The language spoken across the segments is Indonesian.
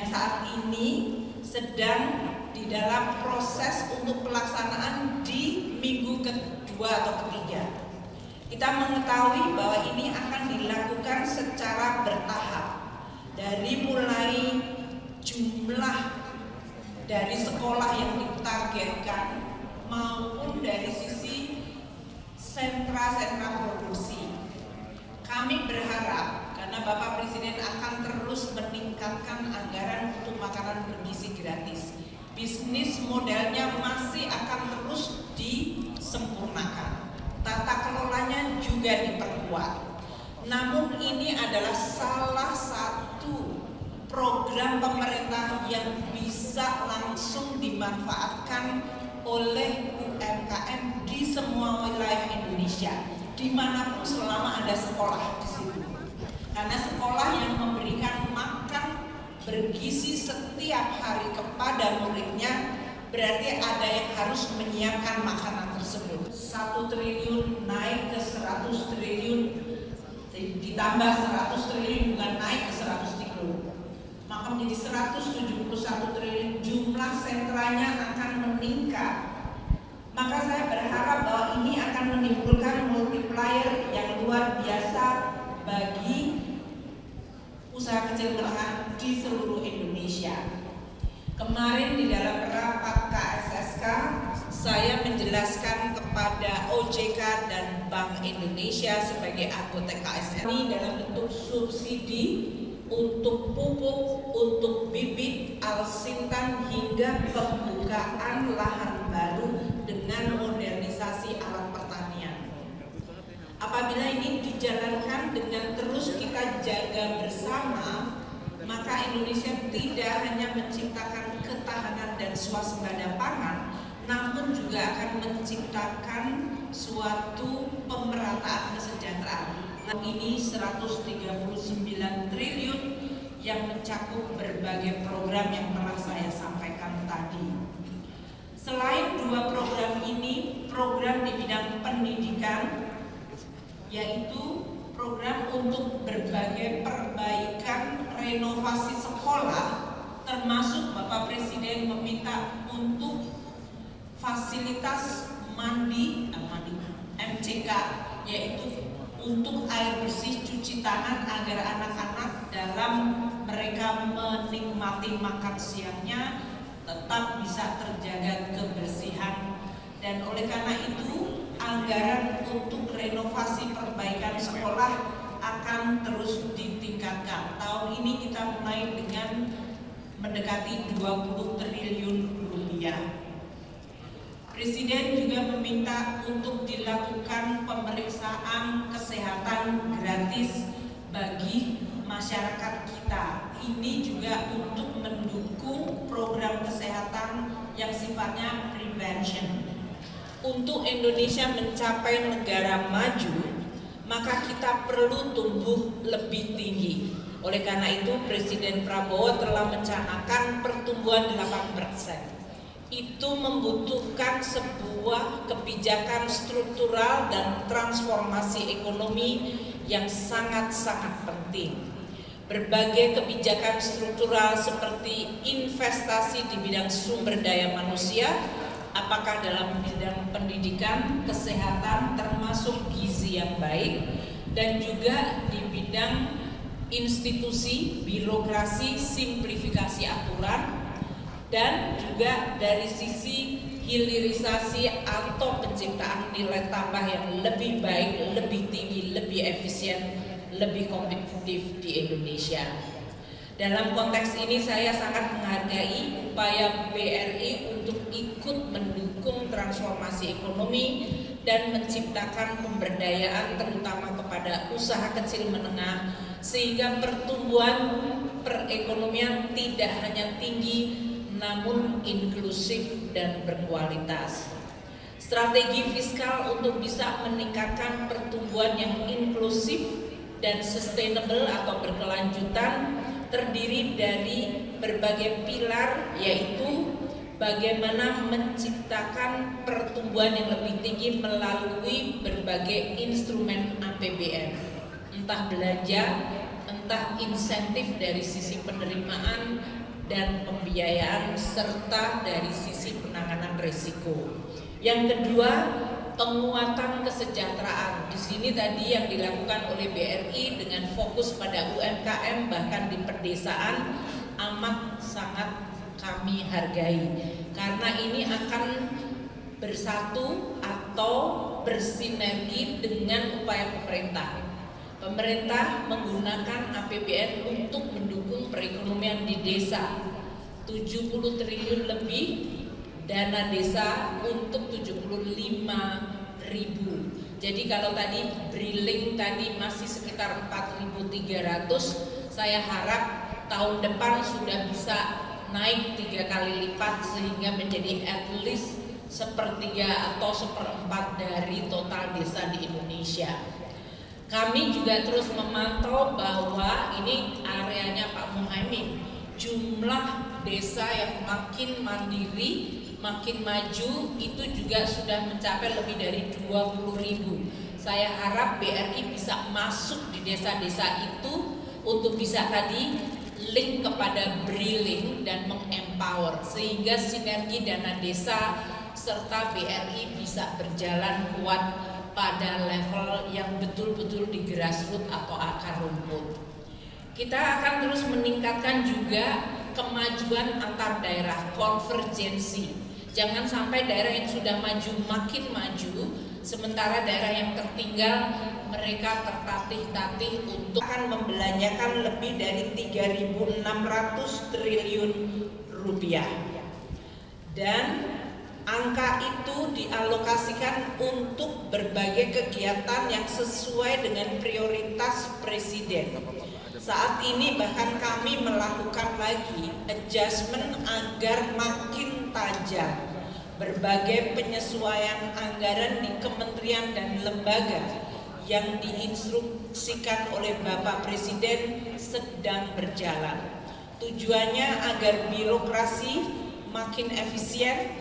yang saat ini sedang di dalam proses untuk pelaksanaan di minggu kedua atau ketiga. Kita mengetahui bahwa ini akan dilakukan secara bertahap, dari mulai jumlah dari sekolah yang ditargetkan maupun dari sisi sentra-sentra produksi. Kami berharap karena Bapak Presiden akan terus meningkatkan anggaran untuk makanan bergizi gratis, bisnis modelnya masih akan terus disempurnakan, tata kelolanya juga diperkuat. Namun ini adalah salah satu program pemerintah yang bisa langsung dimanfaatkan oleh UMKM di semua wilayah Indonesia, dimanapun selama ada sekolah di situ. Karena sekolah yang memberikan makan bergizi setiap hari kepada muridnya, berarti ada yang harus menyiapkan makanan tersebut. 1 triliun naik ke 100 triliun, ditambah 100 triliun, bukan naik ke 100 triliun, maka menjadi 171 triliun, jumlah sentranya akan meningkat. Maka saya berharap bahwa ini akan menimbulkan multiplier yang luar biasa bagi usaha kecil menengah di seluruh Indonesia. Kemarin di dalam rapat KSSK, saya menjelaskan kepada OJK dan Bank Indonesia sebagai anggota KSSK ini dalam bentuk subsidi untuk pupuk, untuk bibit, alsintan, hingga pembukaan lahan baru dengan modernisasi alat pertanian. Apabila ini dijalankan dengan terus kita jaga bersama, maka Indonesia tidak hanya menciptakan ketahanan dan swasembada pangan, namun juga akan menciptakan suatu pemerataan kesejahteraan. Ini 139 triliun yang mencakup berbagai program yang telah saya sampaikan tadi. Selain dua program ini, program di bidang pendidikan, yaitu program untuk berbagai perbaikan renovasi sekolah, termasuk Bapak Presiden meminta untuk fasilitas mandi MCK, yaitu untuk air bersih cuci tangan agar anak-anak dalam mereka menikmati makan siangnya tetap bisa terjaga kebersihan. Dan oleh karena itu anggaran untuk renovasi perbaikan sekolah akan terus ditingkatkan. Tahun ini kita mulai dengan mendekati 20 triliun rupiah. Presiden juga meminta untuk dilakukan pemeriksaan kesehatan gratis bagi masyarakat kita. Ini juga untuk mendukung program kesehatan yang sifatnya prevention. Untuk Indonesia mencapai negara maju, maka kita perlu tumbuh lebih tinggi. Oleh karena itu, Presiden Prabowo telah mencanangkan pertumbuhan 8%. Itu membutuhkan sebuah kebijakan struktural dan transformasi ekonomi yang sangat-sangat penting. Berbagai kebijakan struktural seperti investasi di bidang sumber daya manusia, apakah dalam bidang pendidikan, kesehatan, termasuk gizi yang baik, dan juga di bidang institusi, birokrasi, simplifikasi aturan, dan juga dari sisi hilirisasi atau penciptaan nilai tambah yang lebih baik, lebih tinggi, lebih efisien, lebih kompetitif di Indonesia. Dalam konteks ini saya sangat menghargai upaya BRI untuk ikut mendukung transformasi ekonomi dan menciptakan pemberdayaan terutama kepada usaha kecil menengah, sehingga pertumbuhan perekonomian tidak hanya tinggi namun inklusif dan berkualitas. Strategi fiskal untuk bisa meningkatkan pertumbuhan yang inklusif dan sustainable atau berkelanjutan terdiri dari berbagai pilar, yaitu bagaimana menciptakan pertumbuhan yang lebih tinggi melalui berbagai instrumen APBN, entah belanja, entah insentif dari sisi penerimaan, dan pembiayaan serta dari sisi penanganan risiko. Yang kedua, penguatan kesejahteraan. Di sini tadi yang dilakukan oleh BRI dengan fokus pada UMKM bahkan di pedesaan amat sangat kami hargai, karena ini akan bersatu atau bersinergi dengan upaya pemerintah. Pemerintah menggunakan APBN untuk mendukung perekonomian di desa, 70 triliun lebih dana desa untuk 75.000. Jadi kalau tadi briling tadi masih sekitar 4.300, saya harap tahun depan sudah bisa naik 3 kali lipat sehingga menjadi at least 1/3 atau 1/4 dari total desa di Indonesia. Kami juga terus memantau bahwa ini areanya Pak Muhaimin, jumlah desa yang makin mandiri, makin maju itu juga sudah mencapai lebih dari 20.000. Saya harap BRI bisa masuk di desa-desa itu untuk bisa tadi link kepada briling dan mengempower sehingga sinergi dana desa serta BRI bisa berjalan kuat pada level yang betul-betul di grassroots atau akar rumput. Kita akan terus meningkatkan juga kemajuan antar daerah, konvergensi. Jangan sampai daerah yang sudah maju makin maju, sementara daerah yang tertinggal mereka tertatih-tatih untuk akan membelanjakan lebih dari 3.600 triliun rupiah. Dan angka itu dialokasikan untuk berbagai kegiatan yang sesuai dengan prioritas Presiden. Saat ini bahkan kami melakukan lagi adjustment agar makin tajam. Berbagai penyesuaian anggaran di kementerian dan lembaga yang diinstruksikan oleh Bapak Presiden sedang berjalan. Tujuannya agar birokrasi makin efisien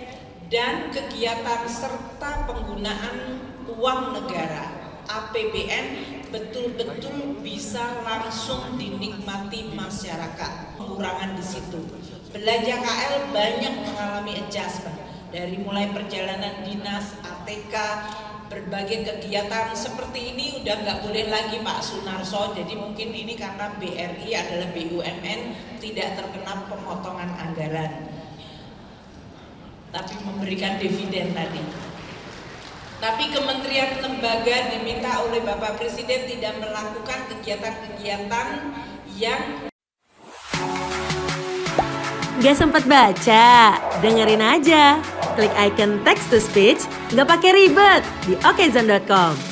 dan kegiatan serta penggunaan uang negara APBN betul-betul bisa langsung dinikmati masyarakat. Pengurangan di situ. Belanja KL banyak mengalami adjustment dari mulai perjalanan dinas, ATK, berbagai kegiatan seperti ini udah nggak boleh lagi Pak Sunarso. Jadi mungkin ini karena BRI adalah BUMN tidak terkena pemotongan anggaran, tapi memberikan dividen tadi. Tapi kementerian lembaga diminta oleh Bapak Presiden tidak melakukan kegiatan-kegiatan yang gak sempat baca, dengerin aja. Klik icon text to speech, gak pakai ribet di okezone.com.